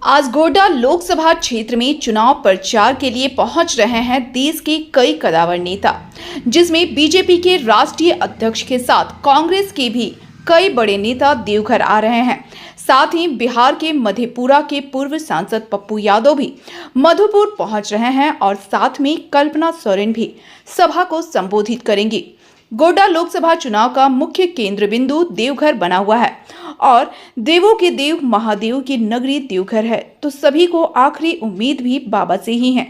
आज गोड्डा लोकसभा क्षेत्र में चुनाव प्रचार के लिए पहुंच रहे हैं देश के कई कद्दावर नेता, जिसमें बीजेपी के राष्ट्रीय अध्यक्ष के साथ कांग्रेस के भी कई बड़े नेता देवघर आ रहे हैं। साथ ही बिहार के मधेपुरा के पूर्व सांसद पप्पू यादव भी मधुपुर पहुंच रहे हैं और साथ में कल्पना सोरेन भी सभा को संबोधित करेंगी। गोड्डा लोकसभा चुनाव का मुख्य केंद्र बिंदु देवघर बना हुआ है और देवों के देव महादेव की नगरी देवघर है, तो सभी को आखिरी उम्मीद भी बाबा से ही है।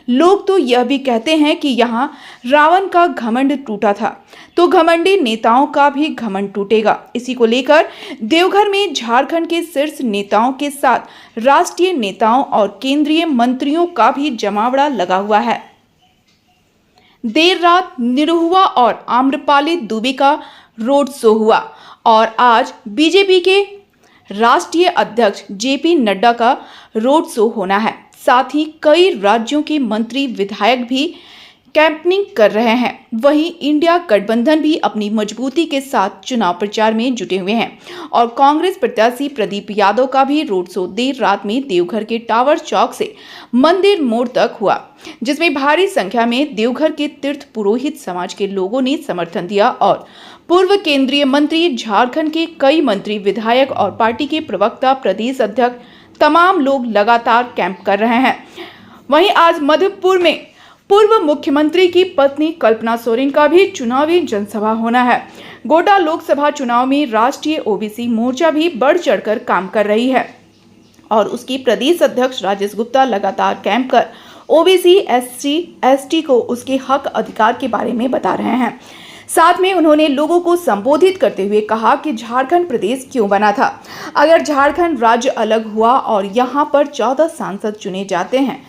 लोग तो यह भी कहते हैं कि यहाँ रावण का घमंड टूटा था तो घमंडी नेताओं का भी घमंड टूटेगा। इसी को लेकर देवघर में झारखंड के शीर्ष नेताओं के साथ राष्ट्रीय नेताओं और केंद्रीय मंत्रियों का भी जमावड़ा लगा हुआ है। देर रात निरहुआ और आम्रपाली दुबे का रोड शो हुआ और आज बीजेपी के राष्ट्रीय अध्यक्ष जेपी नड्डा का रोड शो होना है। साथ ही कई राज्यों के मंत्री विधायक भी कैंपेनिंग कर रहे हैं। वहीं इंडिया गठबंधन भी अपनी मजबूती के साथ चुनाव प्रचार में जुटे हुए हैं और कांग्रेस प्रत्याशी प्रदीप यादव का भी रोड शो देर रात में देवघर के टावर चौक से मंदिर मोड़ तक हुआ, जिसमें भारी संख्या में देवघर के तीर्थ पुरोहित समाज के लोगों ने समर्थन दिया और पूर्व केंद्रीय मंत्री, झारखंड के कई मंत्री, विधायक और पार्टी के प्रवक्ता, प्रदेश अध्यक्ष तमाम लोग लगातार कैंप कर रहे हैं। वहीं आज मधुपुर में पूर्व मुख्यमंत्री की पत्नी कल्पना सोरेन का भी चुनावी जनसभा होना है। गोड्डा लोकसभा चुनाव में राष्ट्रीय ओबीसी मोर्चा भी बढ़ चढ़कर काम कर रही है और उसकी प्रदेश अध्यक्ष राजेश गुप्ता लगातार कैंप कर ओबीसी, एससी, एसटी को उसके हक अधिकार के बारे में बता रहे हैं। साथ में उन्होंने लोगों को संबोधित करते हुए कहा कि झारखंड प्रदेश क्यों बना था। अगर झारखंड राज्य अलग हुआ और यहाँ पर 14 सांसद चुने जाते हैं,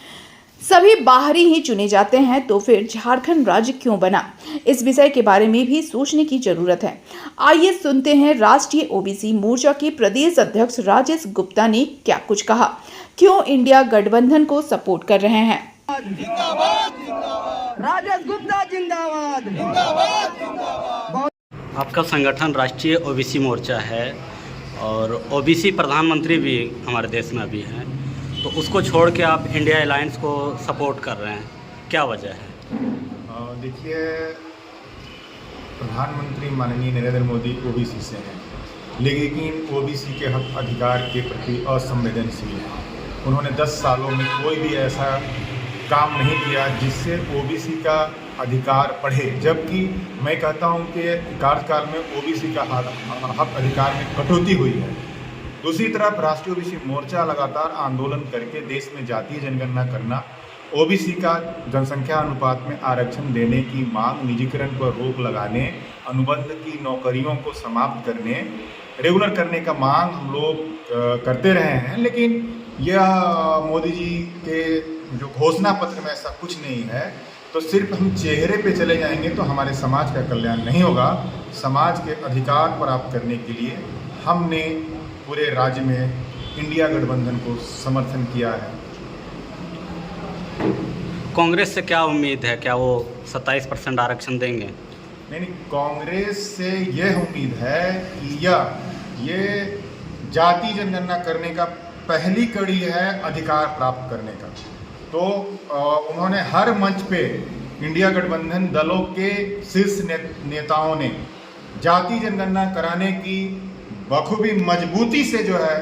सभी बाहरी ही चुने जाते हैं, तो फिर झारखंड राज्य क्यों बना। इस विषय के बारे में भी सोचने की जरूरत है। आइए सुनते हैं राष्ट्रीय ओबीसी मोर्चा के प्रदेश अध्यक्ष राजेश गुप्ता ने क्या कुछ कहा, क्यों इंडिया गठबंधन को सपोर्ट कर रहे हैं। जिंदाबाद जिंदाबाद राजेश गुप्ता जिंदाबाद जिंदाबाद जिंदाबाद। आपका संगठन राष्ट्रीय ओबीसी मोर्चा है और ओबीसी प्रधानमंत्री भी हमारे देश में अभी हैं, तो उसको छोड़ के आप इंडिया अलायंस को सपोर्ट कर रहे हैं, क्या वजह है? देखिए, प्रधानमंत्री माननीय नरेंद्र मोदी ओबीसी से हैं, लेकिन ओबीसी के हक अधिकार के प्रति असंवेदनशील हैं। उन्होंने 10 सालों में कोई भी ऐसा काम नहीं किया जिससे ओबीसी का अधिकार बढ़े, जबकि मैं कहता हूं कि कार्यकाल में ओबीसी का हक अधिकार में कटौती हुई है। दूसरी तरफ राष्ट्रीय ओबीसी मोर्चा लगातार आंदोलन करके देश में जातीय जनगणना करना, ओबीसी का जनसंख्या अनुपात में आरक्षण देने की मांग, निजीकरण पर रोक लगाने, अनुबंध की नौकरियों को समाप्त करने, रेगुलर करने का मांग हम लोग करते रहे हैं। लेकिन यह मोदी जी के जो घोषणा पत्र में ऐसा कुछ नहीं है, तो सिर्फ हम चेहरे पे चले जाएंगे तो हमारे समाज का कल्याण नहीं होगा। समाज के अधिकार प्राप्त करने के लिए हमने पूरे राज्य में इंडिया गठबंधन को समर्थन किया है। कांग्रेस से क्या उम्मीद है, क्या वो 27% आरक्षण देंगे? नहीं, कांग्रेस से यह उम्मीद है कि ये जाति जनगणना करने का पहली कड़ी है अधिकार प्राप्त करने का। तो उन्होंने हर मंच पे इंडिया गठबंधन दलों के शीर्ष नेताओं ने जाति जनगणना कराने की बखूबी मजबूती से जो है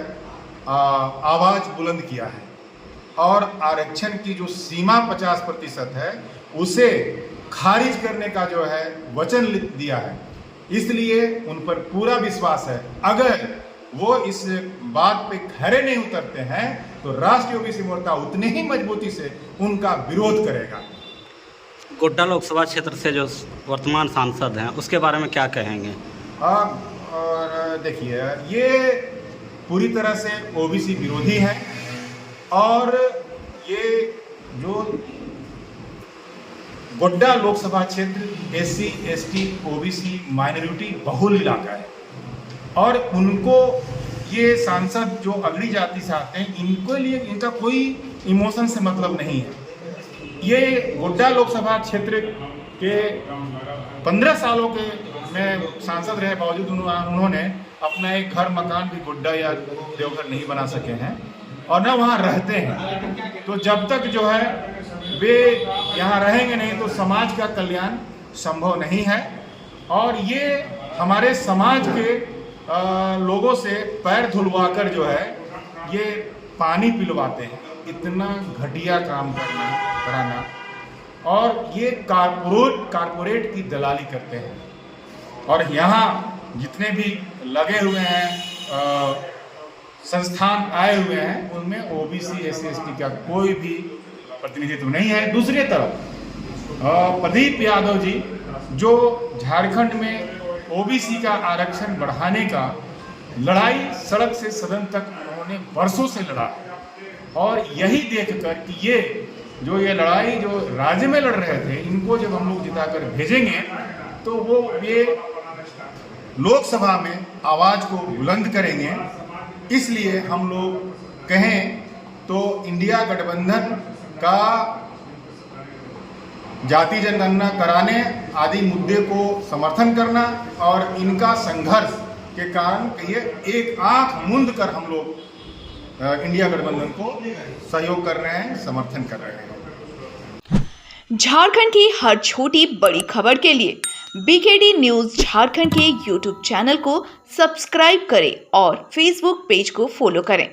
आवाज़ बुलंद किया है और आरक्षण की जो सीमा 50% है उसे खारिज करने का जो है वचन दिया है। इसलिए उन पर पूरा विश्वास है। अगर वो इस बात पे खरे नहीं उतरते हैं तो राष्ट्रीय ओबीसी मोर्चा उतने ही मजबूती से उनका विरोध करेगा। गोड्डा लोकसभा क्षेत्र से जो वर्तमान सांसद हैं उसके बारे में क्या कहेंगे? और देखिए, ये पूरी तरह से ओबीसी विरोधी हैं और ये जो गोड्डा लोकसभा क्षेत्र एससी, एसटी, ओबीसी माइनॉरिटी बहुल इलाका है और उनको ये सांसद जो अगड़ी जाति से आते हैं, इनके लिए इनका कोई इमोशन से मतलब नहीं है। ये गोड्डा लोकसभा क्षेत्र के 15 सालों के में सांसद रहे बावजूद उन्होंने अपना एक घर मकान भी गोड्डा या देवघर नहीं बना सके हैं। और न वहाँ रहते हैं। तो जब तक जो है वे यहाँ रहेंगे नहीं तो समाज का कल्याण संभव नहीं है। और ये हमारे समाज के लोगों से पैर धुलवाकर जो है ये पानी पिलवाते हैं। इतना घटिया काम कराना, और ये कारपोरेट की दलाली करते हैं। और यहाँ जितने भी लगे हुए हैं संस्थान आए हुए हैं, उनमें ओबीसी SC/ST का कोई भी प्रतिनिधित्व नहीं है। दूसरी तरफ प्रदीप यादव जी जो झारखंड में ओबीसी का आरक्षण बढ़ाने का लड़ाई सड़क से सदन तक उन्होंने वर्षों से लड़ा, और यही देखकर कि ये लड़ाई जो राज्य में लड़ रहे थे, इनको जब हम लोग जिताकर भेजेंगे तो वो ये लोकसभा में आवाज को बुलंद करेंगे। इसलिए हम लोग कहें तो इंडिया गठबंधन का जाति जनगणना कराने आदि मुद्दे को समर्थन करना, और इनका संघर्ष के कारण ये एक आंख मूंद कर हम लोग इंडिया गठबंधन को सहयोग कर रहे हैं, समर्थन कर रहे हैं। झारखंड की हर छोटी बड़ी खबर के लिए BKD न्यूज झारखंड के YouTube चैनल को सब्सक्राइब करें और Facebook पेज को फॉलो करें।